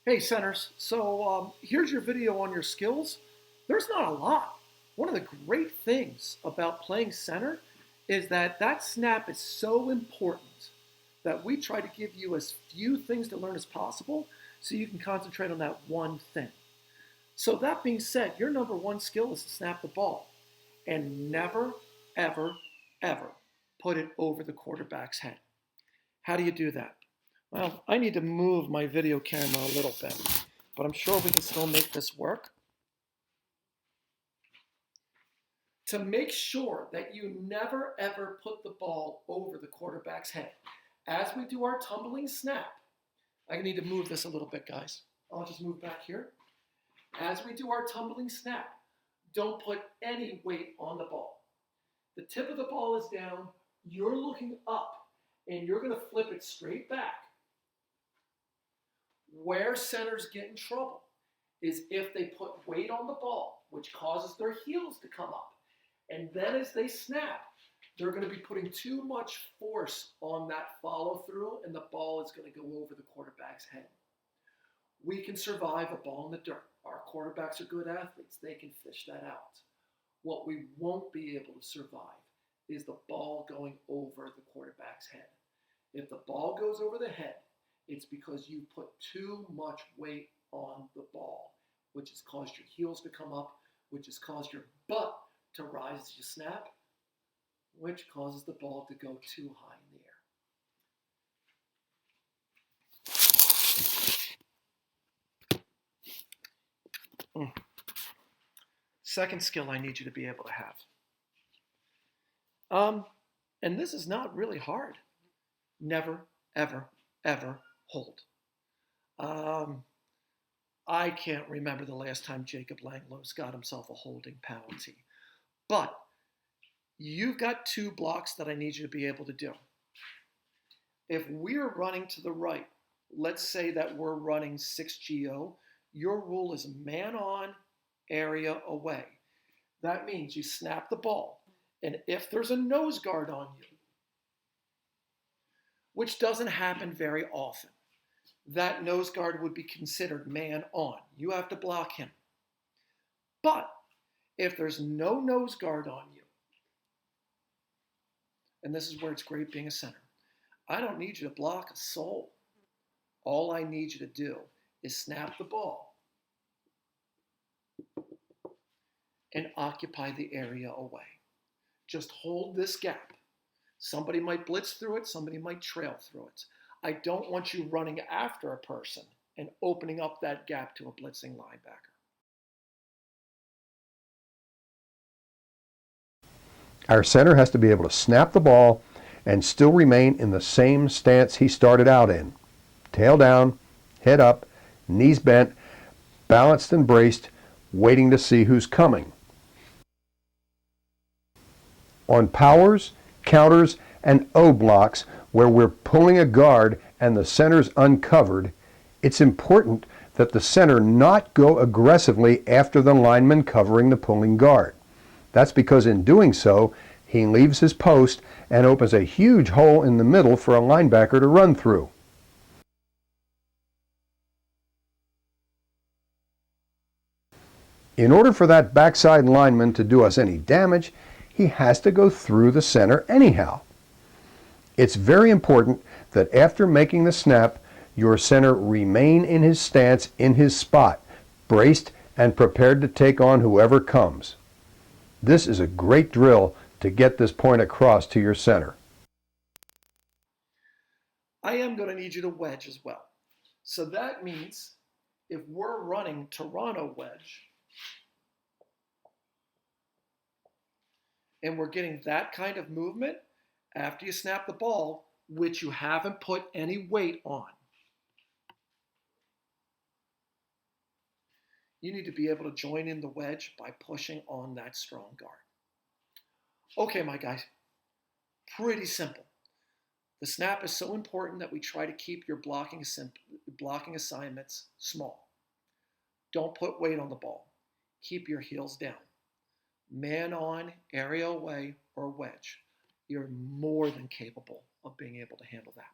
Hey centers, here's your video on your skills. There's not a lot. One of the great things about playing center is that snap is so important that we try to give you as few things to learn as possible so you can concentrate on that one thing. So that being said, your number one skill is to snap the ball and never, ever, ever put it over the quarterback's head. How do you do that? Well, I need to move my video camera a little bit, but I'm sure we can still make this work. To make sure that you never ever put the ball over the quarterback's head, as we do our tumbling snap, I need to move this a little bit, guys. I'll just move back here. As we do our tumbling snap, don't put any weight on the ball. The tip of the ball is down, you're looking up, and you're going to flip it straight back. Where centers get in trouble is if they put weight on the ball, which causes their heels to come up. And then as they snap, they're going to be putting too much force on that follow through, and the ball is going to go over the quarterback's head. We can survive a ball in the dirt. Our quarterbacks are good athletes. They can fish that out. What we won't be able to survive is the ball going over the quarterback's head. If the ball goes over the head, it's because you put too much weight on the ball, which has caused your heels to come up, which has caused your butt to rise as you snap, which causes the ball to go too high in the air. Second skill I need you to be able to have. And this is not really hard. Never, ever, ever hold. I can't remember the last time Jacob Langlois got himself a holding penalty. But you've got two blocks that I need you to be able to do. If we're running to the right, let's say that we're running 6GO, your rule is man on, area away. That means you snap the ball, and if there's a nose guard on you, which doesn't happen very often, that nose guard would be considered man on. You have to block him. But if there's no nose guard on you, and this is where it's great being a center, I don't need you to block a soul. All I need you to do is snap the ball and occupy the area away. Just hold this gap. Somebody might blitz through it, somebody might trail through it. I don't want you running after a person and opening up that gap to a blitzing linebacker. Our center has to be able to snap the ball and still remain in the same stance he started out in. Tail down, head up, knees bent, balanced and braced, waiting to see who's coming. On powers, counters, and O blocks, where we're pulling a guard and the center's uncovered, it's important that the center not go aggressively after the lineman covering the pulling guard. That's because in doing so, he leaves his post and opens a huge hole in the middle for a linebacker to run through. In order for that backside lineman to do us any damage, he has to go through the center anyhow. It's very important that after making the snap, your center remain in his stance in his spot, braced and prepared to take on whoever comes. This is a great drill to get this point across to your center. I am going to need you to wedge as well. So that means if we're running Toronto wedge, and we're getting that kind of movement after you snap the ball, which you haven't put any weight on, you need to be able to join in the wedge by pushing on that strong guard. Okay, my guys, pretty simple. The snap is so important that we try to keep your blocking assignments small. Don't put weight on the ball. Keep your heels down. Man on, area away, or wedge. You're more than capable of being able to handle that.